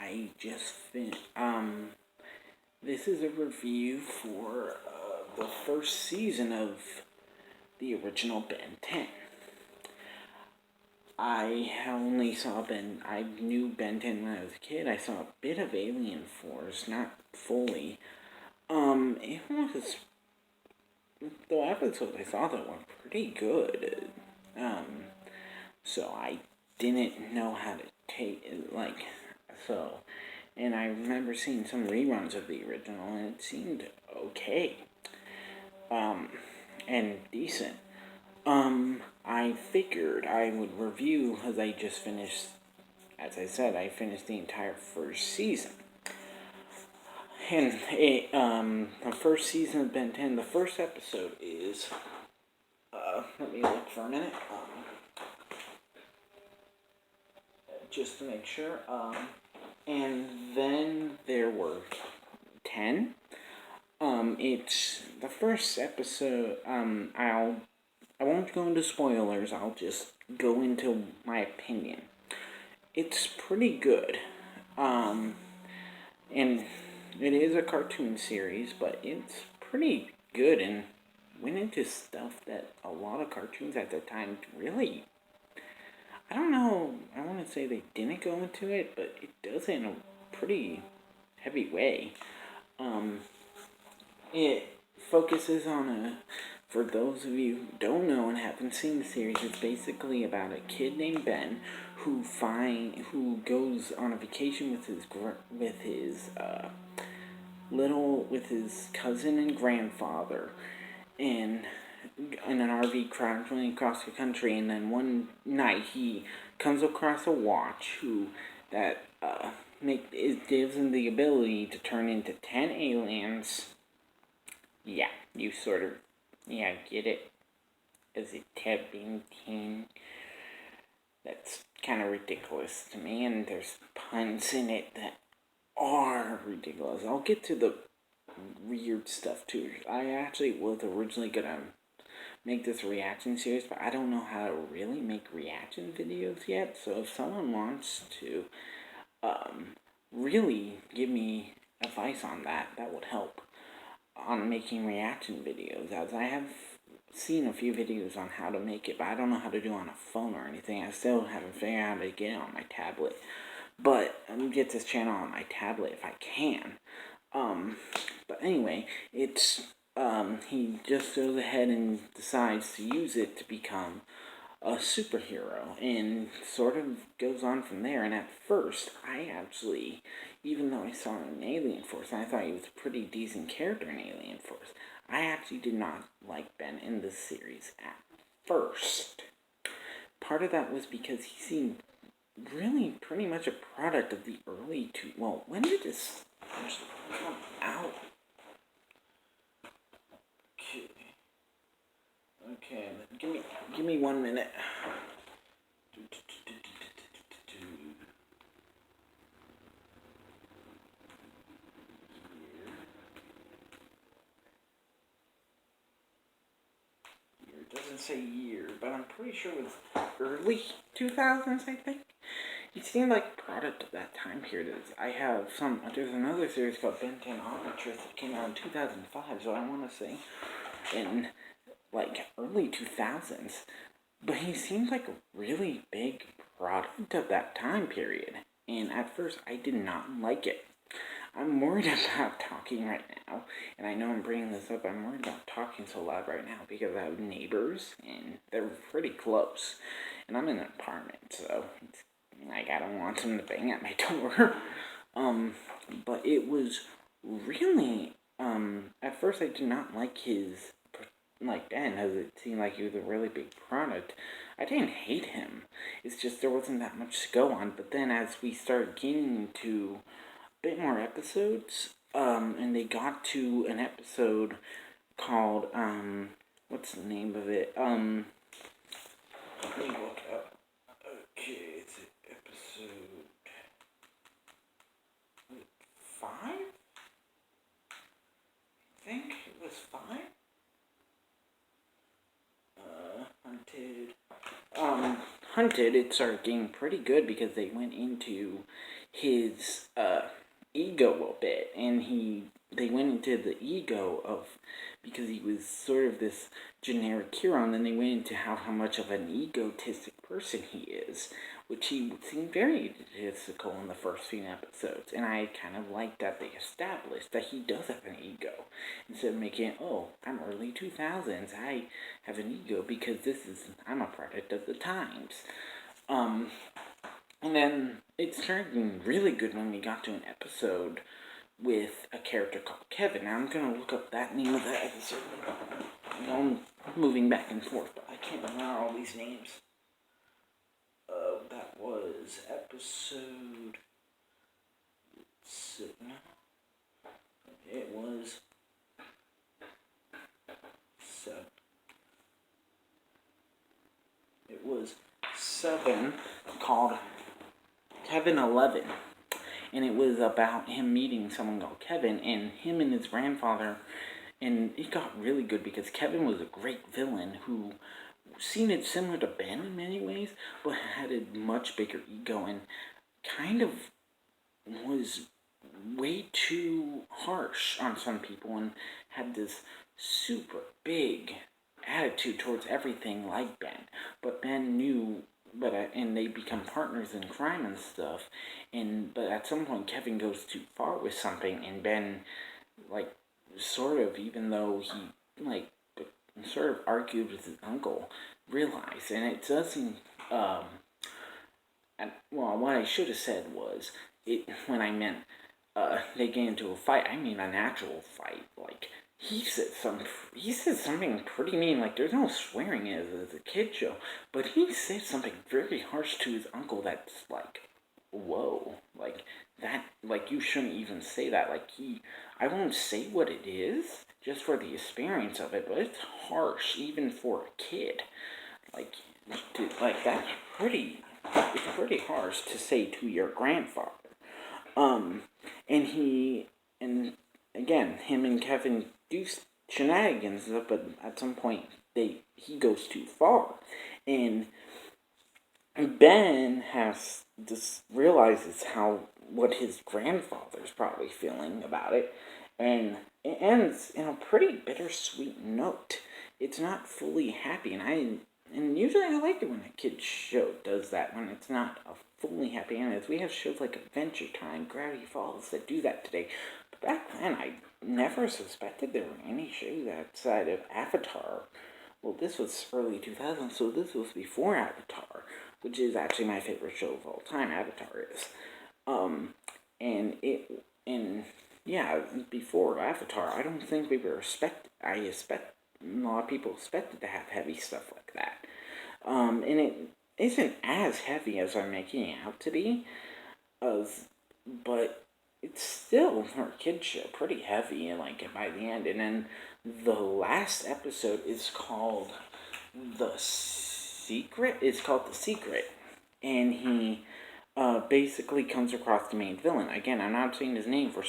I just this is a review for the first season of the original Ben 10. I knew Ben 10 when I was a kid. I saw a bit of Alien Force, not fully. It was, the episodes I saw that were pretty good. Um, so I didn't know how to take it, so. And I remember seeing some reruns of the original, and it seemed okay. Um, and decent. I figured I would review, as I just finished, as I said, I finished the entire first season. And the first season of Ben 10, the first episode is, let me look for a minute, just to make sure, and then there were 10. It's the first episode, I won't go into spoilers, I'll just go into my opinion. It's pretty good. And it is a cartoon series, but it's pretty good and went into stuff that a lot of cartoons at the time really, I don't know, I want to say they didn't go into it, but it does in a pretty heavy way. It focuses on for those of you who don't know and haven't seen the series, it's basically about a kid named Ben who goes on a vacation with his cousin and grandfather, and in an RV traveling across the country. And then one night he comes across a watch that gives him the ability to turn into 10 aliens. Yeah, you sort of, yeah, get it? As a tab being 10. That's kind of ridiculous to me, and there's puns in it that are ridiculous. I'll get to the weird stuff too. I actually was originally gonna make this reaction series, but I don't know how to really make reaction videos yet. So if someone wants to really give me advice on that, that would help on making reaction videos, as I have seen a few videos on how to make it, but I don't know how to do it on a phone or anything. I still haven't figured out how to get it on my tablet, but I'm gonna get this channel on my tablet if I can. But anyway, he just goes ahead and decides to use it to become a superhero, and sort of goes on from there. And at first, I actually, even though I saw him in Alien Force, and I thought he was a pretty decent character in Alien Force, I actually did not like Ben in this series at first. Part of that was because he seemed really pretty much a product of the early when did this actually come out? Okay, give me 1 minute. It doesn't say year, but I'm pretty sure it was early 2000s, I think. He seemed like a product of that time period. There's another series called Ben 10 Omnitress that came out in 2005, so I want to say in early 2000s. But he seemed like a really big product of that time period, and at first I did not like it. I'm worried about talking right now, and I know I'm bringing this up, I'm worried about talking so loud right now because I have neighbors, and they're pretty close, and I'm in an apartment, so I don't want them to bang at my door. But it was really, at first I did not like his, Ben, as it seemed like he was a really big product. I didn't hate him. It's just there wasn't that much to go on. But then as we started getting into a bit more episodes, and they got to an episode called, what's the name of it? Let me look up. Okay, it's episode 5? I think it was 5? Hunted. Hunted, it started getting pretty good because they went into his ego a bit, and they went into the ego of, because he was sort of this generic hero, and then they went into how much of an egotistic person he is, which he seemed very egotistical in the first few episodes, and I kind of like that they established that he does have an ego, instead of making, oh, I'm early 2000s, I have an ego because I'm a product of the times. And then it started really good when we got to an episode with a character called Kevin. Now I'm gonna look up that name of that episode. I'm moving back and forth, but I can't remember all these names. That was episode. No, it was 7. It was 7, called Kevin 11. And it was about him meeting someone called Kevin, and him and his grandfather. And it got really good because Kevin was a great villain who seemed similar to Ben in many ways, but had a much bigger ego and kind of was way too harsh on some people and had this super big attitude towards everything like Ben. But Ben knew, and they become partners in crime and stuff. But at some point, Kevin goes too far with something, and Ben, like, sort of, even though he, like, sort of argued with his uncle, realized, and it doesn't, what I should have said was, when I meant, they get into a fight, I mean an actual fight, like, he said something pretty mean, like, there's no swearing in it as a kid show, but he said something very harsh to his uncle that's, like, whoa, like, that, like, you shouldn't even say that, like, I won't say what it is, just for the experience of it, but it's harsh, even for a kid, like, that's it's pretty harsh to say to your grandfather, and again, him and Kevin do shenanigans, but at some point, he goes too far, and Ben realizes what his grandfather's probably feeling about it, and it ends in a pretty bittersweet note. It's not fully happy, and usually I like it when a kid's show does that, when it's not a fully happy ending. We have shows like Adventure Time, Gravity Falls that do that today, but back then I never suspected there were any shows outside of Avatar. Well, this was early 2000s, so this was before Avatar, which is actually my favorite show of all time. Avatar is, before Avatar, I don't think I expect a lot of people expected to have heavy stuff like that, and it isn't as heavy as I'm making it out to be, but it's still, for a kid's show, pretty heavy, like, by the end. And then the last episode is called The Secret. It's called The Secret. And he basically comes across the main villain. Again, I'm not saying his name for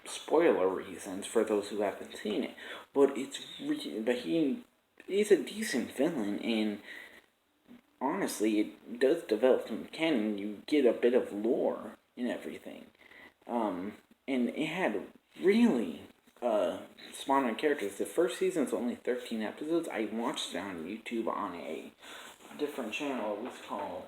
spoiler reasons for those who haven't seen it. But he is a decent villain, and honestly, it does develop some canon. You get a bit of lore and everything. And it had really spawned on characters. The first season's only 13 episodes. I watched it on YouTube on a different channel. It was called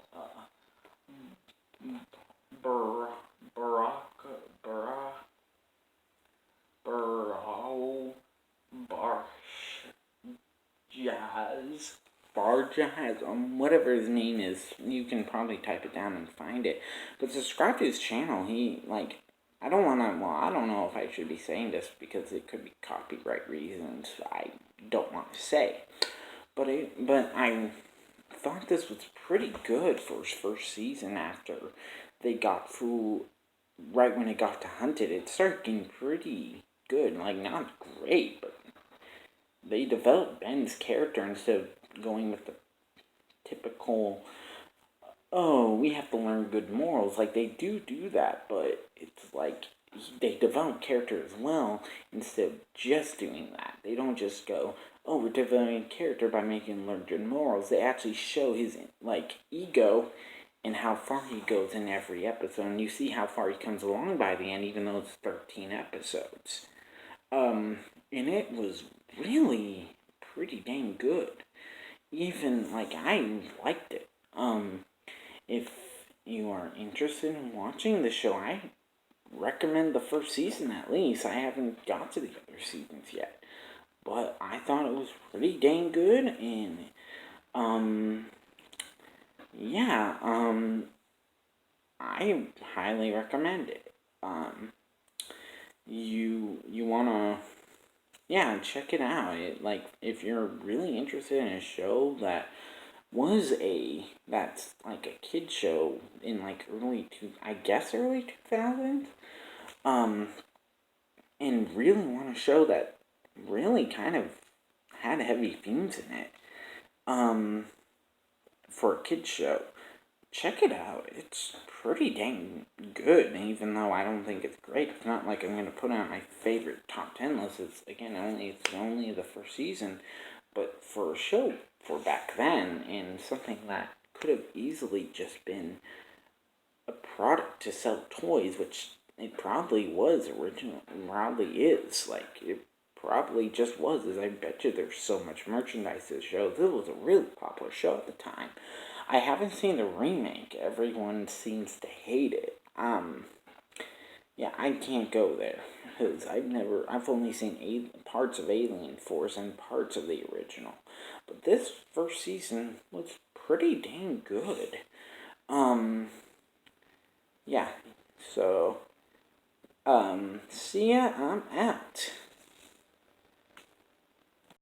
Barjaz, whatever his name is. You can probably type it down and find it. But subscribe to his channel. I don't know if I should be saying this because it could be copyright reasons. I don't want to say. But I thought this was pretty good for his first season after they got through, right when it got to Hunted. It started getting pretty good. Like, not great, but they developed Ben's character instead of going with the typical, oh, we have to learn good morals. Like, they do that, but it's like they develop character as well instead of just doing that. They don't just go, oh, we're developing a character by making him learn good morals. They actually show his, like, ego and how far he goes in every episode. And you see how far he comes along by the end, even though it's 13 episodes. And it was really pretty dang good. Even, like, I liked it. If you are interested in watching the show, I recommend the first season at least. I haven't got to the other seasons yet. But I thought it was pretty dang good, and, yeah, I highly recommend it. You wanna, yeah, check it out. Like, if you're really interested in a show that's like a kid show in like early 2000s, um, and really want a show that really kind of had heavy themes in it, um, for a kid show, check it out. It's pretty dang good, even though I don't think it's great. It's not like I'm gonna put on my favorite top 10 list. It's only the first season, but for a show for back then, and something that could have easily just been a product to sell toys, which it probably was original, probably is. Like, it probably just was, as I bet you there's so much merchandise to the show. This was a really popular show at the time. I haven't seen the remake. Everyone seems to hate it. Yeah, I can't go there because I've only seen parts of Alien Force and parts of the original. But this first season was pretty dang good. Yeah, so, see ya, I'm out.